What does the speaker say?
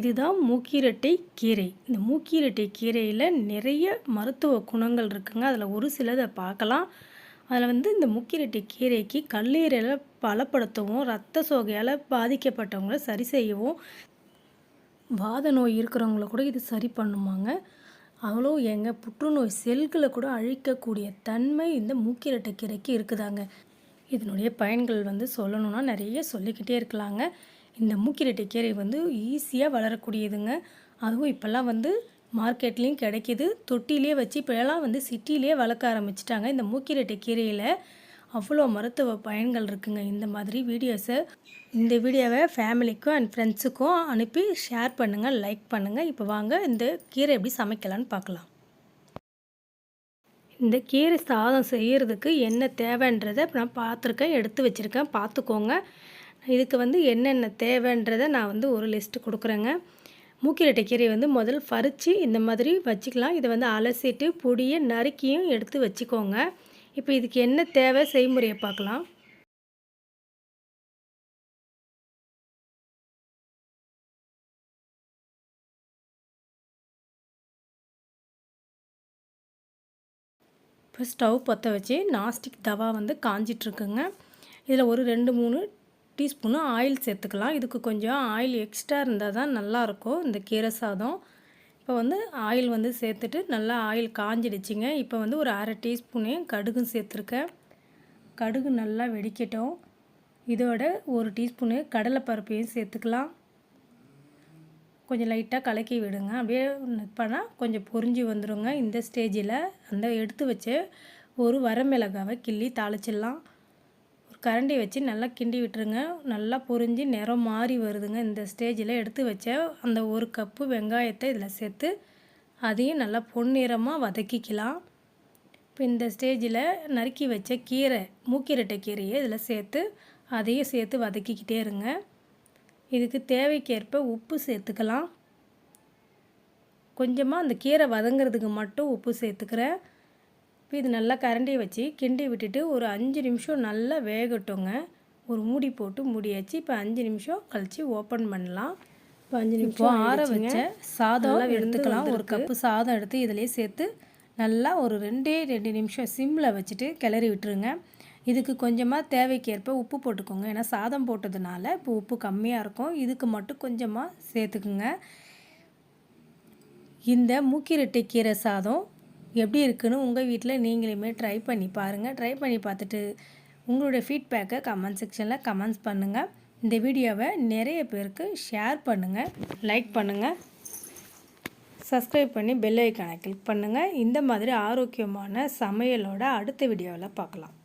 இதுதான் மூக்கிரட்டை கீரை. இந்த மூக்கிரட்டை கீரையில் நிறைய மருத்துவ குணங்கள் இருக்குங்க. அதில் ஒரு சிலதை பார்க்கலாம். அதில் இந்த மூக்கிரட்டை கீரைக்கு கல்லீரலை பலப்படுத்தவும், இரத்த சோகையால் பாதிக்கப்பட்டவங்கள சரி செய்யவும், வாத நோய் இருக்கிறவங்கள கூட இது சரி பண்ணுமாங்க. அவ்வளோ புற்றுநோய் செல்களை கூட அழிக்கக்கூடிய தன்மை இந்த மூக்கிரட்டை கீரைக்கு இருக்குதாங்க. இதனுடைய பயன்கள் சொல்லணுன்னா நிறைய சொல்லிக்கிட்டே இருக்கலாங்க. இந்த மூக்கிரட்டை கீரை ஈஸியாக வளரக்கூடியதுங்க. அதுவும் இப்போல்லாம் மார்க்கெட்லேயும் கிடைக்கிது. தொட்டிலே வச்சு இப்போலாம் சிட்டிலே வளர்க்க ஆரம்பிச்சிட்டாங்க. இந்த மூக்கிரட்டை கீரையில் அவ்வளோ மருத்துவ பயன்கள் இருக்குங்க. இந்த வீடியோவை ஃபேமிலிக்கும் அண்ட் ஃப்ரெண்ட்ஸுக்கும் அனுப்பி ஷேர் பண்ணுங்கள், லைக் பண்ணுங்கள். இப்போ வாங்க இந்த கீரை எப்படி சமைக்கலான்னு பார்க்கலாம். இந்த கீரை சாதம் செய்கிறதுக்கு என்ன தேவைன்றதை நான் பார்த்துருக்கேன், எடுத்து வச்சுருக்கேன், பார்த்துக்கோங்க. இதுக்கு என்னென்ன தேவைன்றதை நான் ஒரு லிஸ்ட்டு கொடுக்குறேங்க. மூக்கிரட்டை கீரை முதல் பறித்து இந்த மாதிரி வச்சுக்கலாம். இதை அலசிட்டு பொடியை நறுக்கியும் எடுத்து வச்சுக்கோங்க. இப்போ இதுக்கு என்ன தேவை செய்முறையை பார்க்கலாம். இப்போ ஸ்டவ் பற்ற வச்சு நாஸ்டிக் தவா காஞ்சிட்ருக்குங்க. இதில் ஒரு 2-3 டீஸ்பூனு ஆயில் சேர்த்துக்கலாம். இதுக்கு கொஞ்சம் ஆயில் எக்ஸ்ட்ரா இருந்தால் தான் நல்லாயிருக்கும் இந்த கீரை சாதம். இப்போ ஆயில் சேர்த்துட்டு நல்லா ஆயில் காஞ்சிடுச்சிங்க. இப்போ ஒரு 1/2 டீஸ்பூனே கடுகும் சேர்த்துருக்கேன். கடுகு நல்லா வெடிக்கட்டும். இதோட 1 டீஸ்பூனு கடலைப்பருப்பையும் சேர்த்துக்கலாம். கொஞ்சம் லைட்டாக கலக்கி விடுங்க. அப்படியே பண்ணால் கொஞ்சம் பொரிஞ்சு வந்துடுங்க. இந்த ஸ்டேஜில் எடுத்து வச்ச ஒரு வரமிளகாவை கிள்ளி தாளிச்சிடலாம். ஒரு கரண்டி வச்சு நல்லா கிண்டி விட்டுருங்க. நல்லா பொரிஞ்சு நிறம் மாறி வருதுங்க. இந்த ஸ்டேஜில் எடுத்து வச்ச அந்த 1 கப்பு வெங்காயத்தை இதில் சேர்த்து அதையும் நல்லா பொன்னிறமாக வதக்கிக்கலாம். இப்போ இந்த ஸ்டேஜில் நறுக்கி வச்ச மூக்கிரட்டை கீரையை இதில் சேர்த்து அதையும் சேர்த்து வதக்கிக்கிட்டே இருங்க. இதுக்கு தேவைக்கேற்ப உப்பு சேர்த்துக்கலாம். கொஞ்சமாக அந்த கீரை வதங்கிறதுக்கு மட்டும் உப்பு சேர்த்துக்கிறேன். இப்போ இது நல்லா கரண்டியை வச்சு கிண்டி விட்டுட்டு ஒரு 5 நிமிஷம் நல்லா வேகட்டுங்க. ஒரு மூடி போட்டு மூடியாச்சு. இப்போ 5 நிமிஷம் கழித்து ஓப்பன் பண்ணலாம். இப்போ 5 நிமிஷம் ஆற வச்ச சாதம் எடுத்துக்கலாம். 1 கப்பு சாதம் எடுத்து இதிலே சேர்த்து நல்லா ஒரு 2 நிமிஷம் சிம்மில் வச்சுட்டு கிளறி விட்டுருங்க. இதுக்கு கொஞ்சமாக தேவைக்கேற்ப உப்பு போட்டுக்கோங்க. ஏன்னா சாதம் போட்டதுனால இப்போ உப்பு கம்மியாக இருக்கும். இதுக்கு மட்டும் கொஞ்சமாக சேர்த்துக்குங்க. இந்த மூக்கிரட்டை கீரை சாதம் எப்படி இருக்குன்னு உங்கள் வீட்டில் நீங்களுமே ட்ரை பண்ணி பாருங்கள். ட்ரை பண்ணி பார்த்துட்டு உங்களுடைய ஃபீட்பேக்கை கமெண்ட் செக்ஷனில் கமெண்ட்ஸ் பண்ணுங்கள். இந்த வீடியோவை நிறைய பேருக்கு ஷேர் பண்ணுங்கள், லைக் பண்ணுங்கள், சப்ஸ்கிரைப் பண்ணி பெல் ஐக்கானை கிளிக் பண்ணுங்கள். இந்த மாதிரி ஆரோக்கியமான சமையலோட அடுத்த வீடியோவில் பார்க்கலாம்.